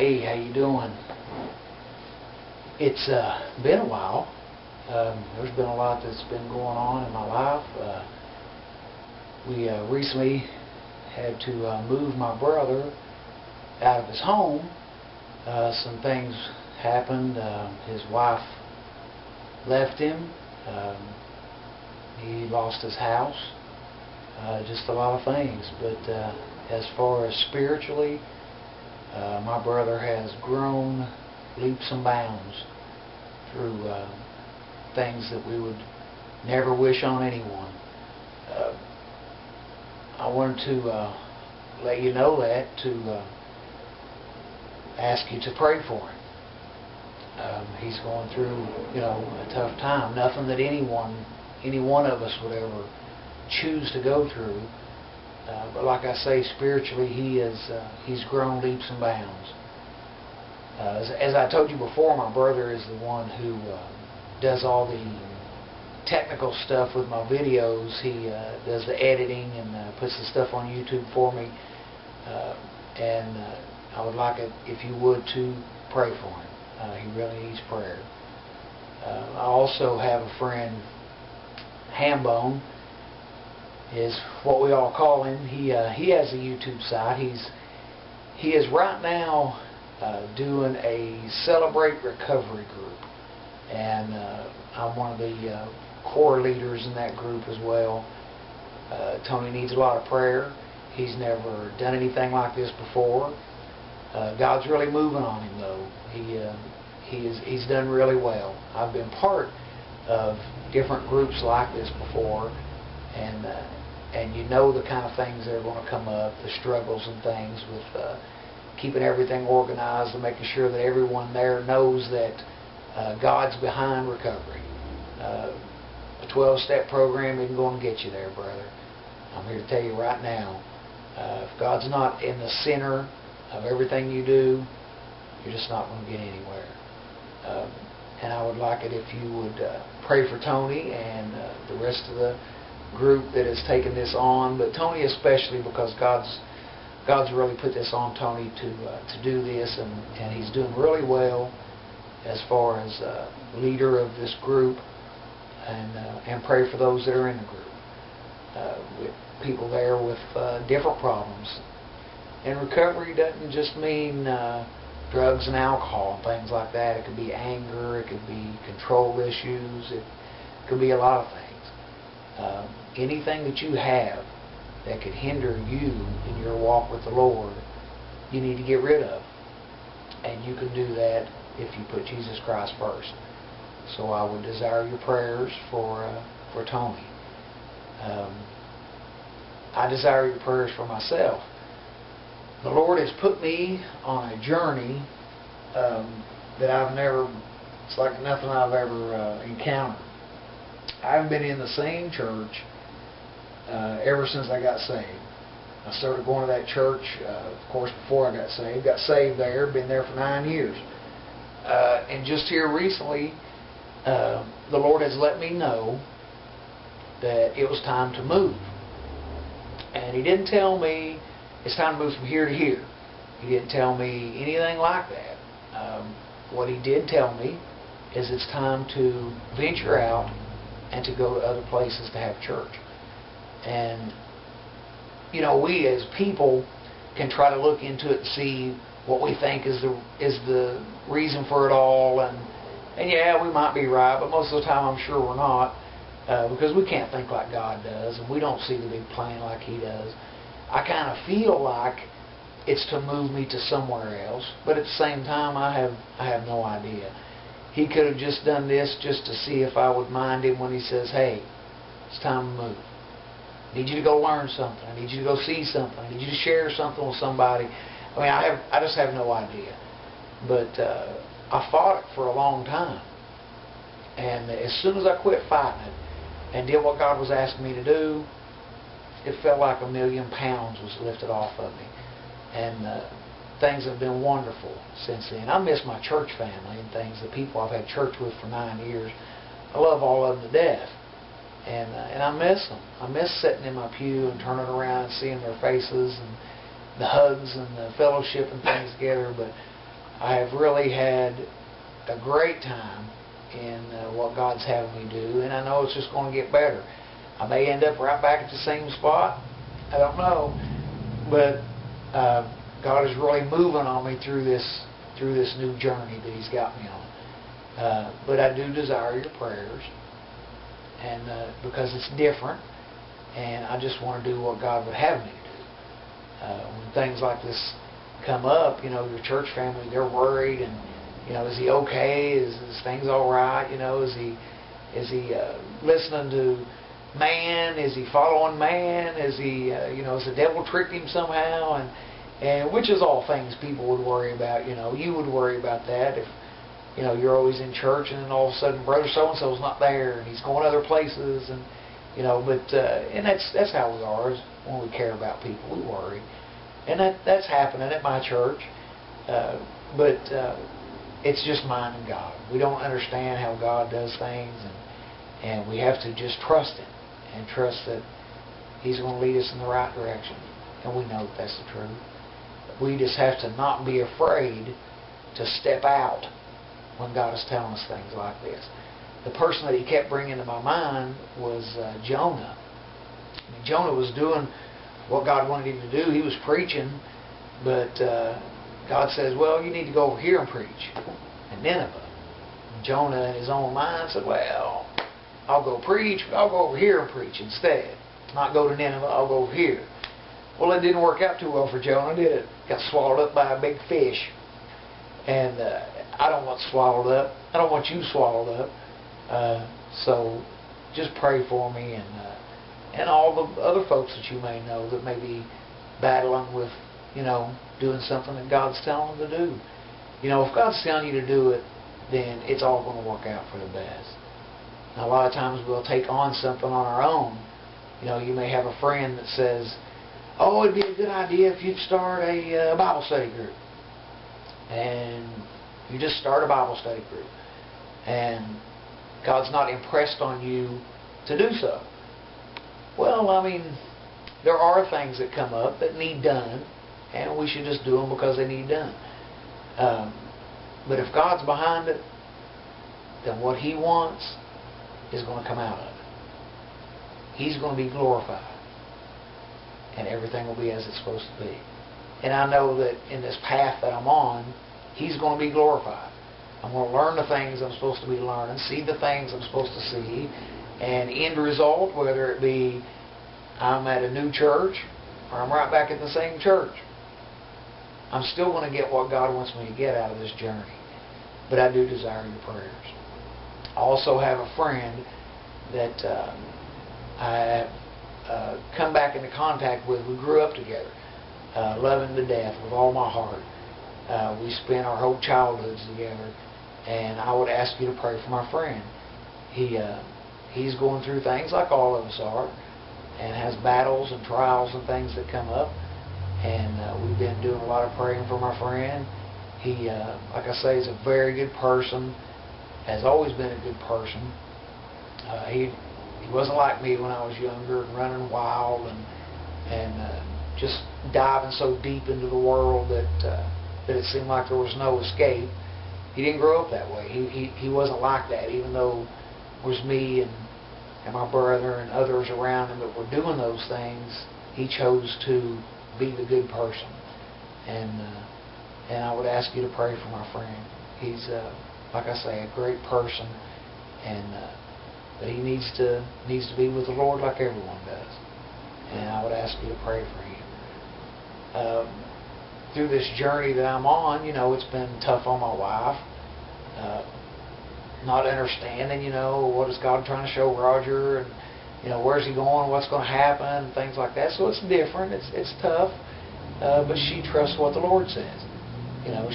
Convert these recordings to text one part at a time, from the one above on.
Hey, how you doing? It's been a while. There's been a lot that's been going on in my life. We recently had to move my brother out of his home. Some things happened. His wife left him. He lost his house. Just a lot of things. But as far as spiritually, my brother has grown leaps and bounds through things that we would never wish on anyone. I wanted to let you know that, to ask you to pray for him. He's going through, a tough time. Nothing that any one of us would ever choose to go through. But like I say, spiritually, he's grown leaps and bounds. As I told you before, my brother is the one who does all the technical stuff with my videos. He does the editing and puts the stuff on YouTube for me. And I would like it, if you would, to pray for him. He really needs prayer. I also have a friend, Hambone, is what we all call him. He has a YouTube site. He is right now doing a Celebrate Recovery group, and I'm one of the core leaders in that group as well. Tony needs a lot of prayer. He's never done anything like this before. God's really moving on him, though. He's done really well. I've been part of different groups like this before, and you know the kind of things that are going to come up, the struggles and things with keeping everything organized and making sure that everyone there knows that God's behind recovery. A 12-step program isn't going to get you there, brother. I'm here to tell you right now, if God's not in the center of everything you do, you're just not going to get anywhere. And I would like it if you would pray for Tony and the rest of the group that has taken this on, but Tony especially, because God's really put this on Tony to do this, and he's doing really well as far as leader of this group, and pray for those that are in the group, with people there with different problems. And recovery doesn't just mean drugs and alcohol and things like that. It could be anger, it could be control issues, it could be a lot of things. Anything that you have that could hinder you in your walk with the Lord, you need to get rid of. And you can do that if you put Jesus Christ first. So I would desire your prayers for Tony. I desire your prayers for myself. The Lord has put me on a journey that I've never, it's like nothing I've ever encountered. I've been in the same church ever since I got saved. I started going to that church, of course, before I got saved. Got saved there, been there for 9 years. And just here recently, the Lord has let me know that it was time to move. And He didn't tell me it's time to move from here to here. He didn't tell me anything like that. What He did tell me is it's time to venture out and to go to other places to have church. And we as people can try to look into it and see what we think is the reason for it all, and yeah, we might be right, but most of the time I'm sure we're not, because we can't think like God does, and we don't see the big plan like He does. I kind of feel like it's to move me to somewhere else, but at the same time I have no idea. He could have just done this just to see if I would mind Him when He says, hey, it's time to move. I need you to go learn something. I need you to go see something. I need you to share something with somebody. I mean, I just have no idea. But I fought it for a long time. And as soon as I quit fighting it and did what God was asking me to do, it felt like 1,000,000 pounds was lifted off of me. And things have been wonderful since then. I miss my church family and things, the people I've had church with for 9 years. I love all of them to death. And I miss them. I miss sitting in my pew and turning around and seeing their faces and the hugs and the fellowship and things together. But I have really had a great time in what God's having me do, and I know it's just going to get better. I may end up right back at the same spot. I don't know, but God is really moving on me through this new journey that He's got me on. But I do desire your prayers, and because it's different, and I just want to do what God would have me to do. When things like this come up, your church family, they're worried, and is he okay? Is things all right? Is he listening to man? Is he following man? Is he has the devil tricked him somehow? And which is all things people would worry about. You would worry about that if you're always in church, and then all of a sudden brother so and so's not there, and he's going other places, and and that's how we are, is when we care about people, we worry. And that's happening at my church, but it's just mine and God. We don't understand how God does things, and we have to just trust Him and trust that He's going to lead us in the right direction. And we know that's the truth. We just have to not be afraid to step out when God is telling us things like this. The person that He kept bringing to my mind was Jonah. I mean, Jonah was doing what God wanted him to do. He was preaching, but God says, well, you need to go over here and preach in Nineveh. And Jonah, in his own mind, said, well, I'll go preach, but I'll go over here and preach instead. Not go to Nineveh, I'll go over here. Well, it didn't work out too well for Jonah, did it? Got swallowed up by a big fish. And I don't want swallowed up. I don't want you swallowed up. So just pray for me, and all the other folks that you may know that may be battling with, doing something that God's telling them to do. If God's telling you to do it, then it's all going to work out for the best. Now, a lot of times we'll take on something on our own. You may have a friend that says, oh, it'd be a good idea if you'd start a Bible study group. And you just start a Bible study group. And God's not impressed on you to do so. Well, I mean, there are things that come up that need done, and we should just do them because they need done. But if God's behind it, then what He wants is going to come out of it. He's going to be glorified, and everything will be as it's supposed to be. And I know that in this path that I'm on, He's going to be glorified. I'm going to learn the things I'm supposed to be learning, see the things I'm supposed to see, and end result, whether it be I'm at a new church or I'm right back at the same church, I'm still going to get what God wants me to get out of this journey. But I do desire your prayers. I also have a friend that I have come back into contact with. We grew up together, love him to death with all my heart. We spent our whole childhoods together, and I would ask you to pray for my friend. He's going through things like all of us are, and has battles and trials and things that come up. And we've been doing a lot of praying for my friend. He, like I say, is a very good person, has always been a good person. He wasn't like me when I was younger and running wild and just diving so deep into the world that it seemed like there was no escape. He didn't grow up that way. He wasn't like that, even though it was me and my brother and others around him that were doing those things. He chose to be the good person, and I would ask you to pray for my friend. He's like I say, a great person, and but he needs to be with the Lord like everyone does. And I would ask you to pray for him. Through this journey that I'm on, it's been tough on my wife. Not understanding, what is God trying to show Roger, and where's he going, what's going to happen, and things like that. So it's different. It's tough, but she trusts what the Lord says.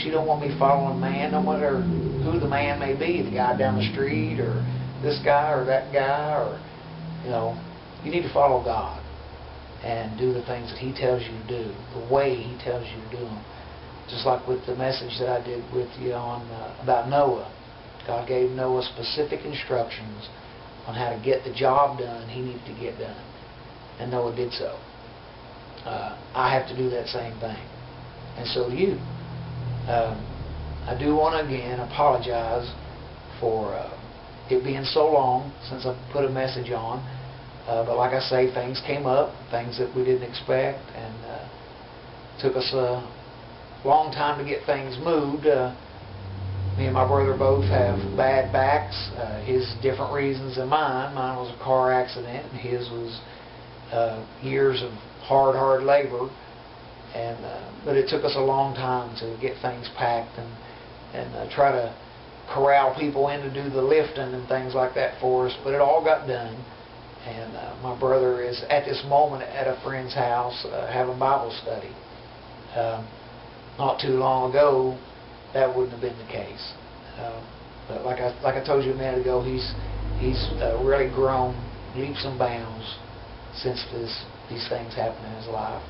She don't want me following man, no matter who the man may be, the guy down the street, or this guy, or that guy, or you need to follow God and do the things that He tells you to do, the way He tells you to do them. Just like with the message that I did with you on about Noah. God gave Noah specific instructions on how to get the job done he needed to get done. And Noah did so. I have to do that same thing. And so do you. I do want to again apologize for it being so long since I put a message on. But like I say, things came up, things that we didn't expect, and took us a long time to get things moved. Me and my brother both have bad backs. His different reasons than mine. Mine was a car accident, and his was years of hard labor. And but it took us a long time to get things packed and try to corral people in to do the lifting and things like that for us. But it all got done. And my brother is at this moment at a friend's house having Bible study. Not too long ago, that wouldn't have been the case. But like I told you a minute ago, he's really grown leaps and bounds since these things happened in his life.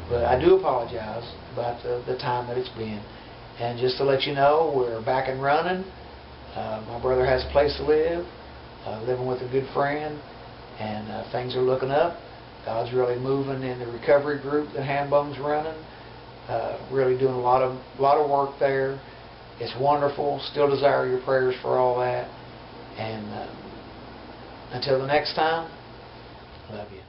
But I do apologize about the time that it's been. And just to let you know, we're back and running. My brother has a place to live, living with a good friend, and things are looking up. God's really moving in the recovery group that Hambone's running. Really doing a lot of work there. It's wonderful. Still desire your prayers for all that. And until the next time, love you.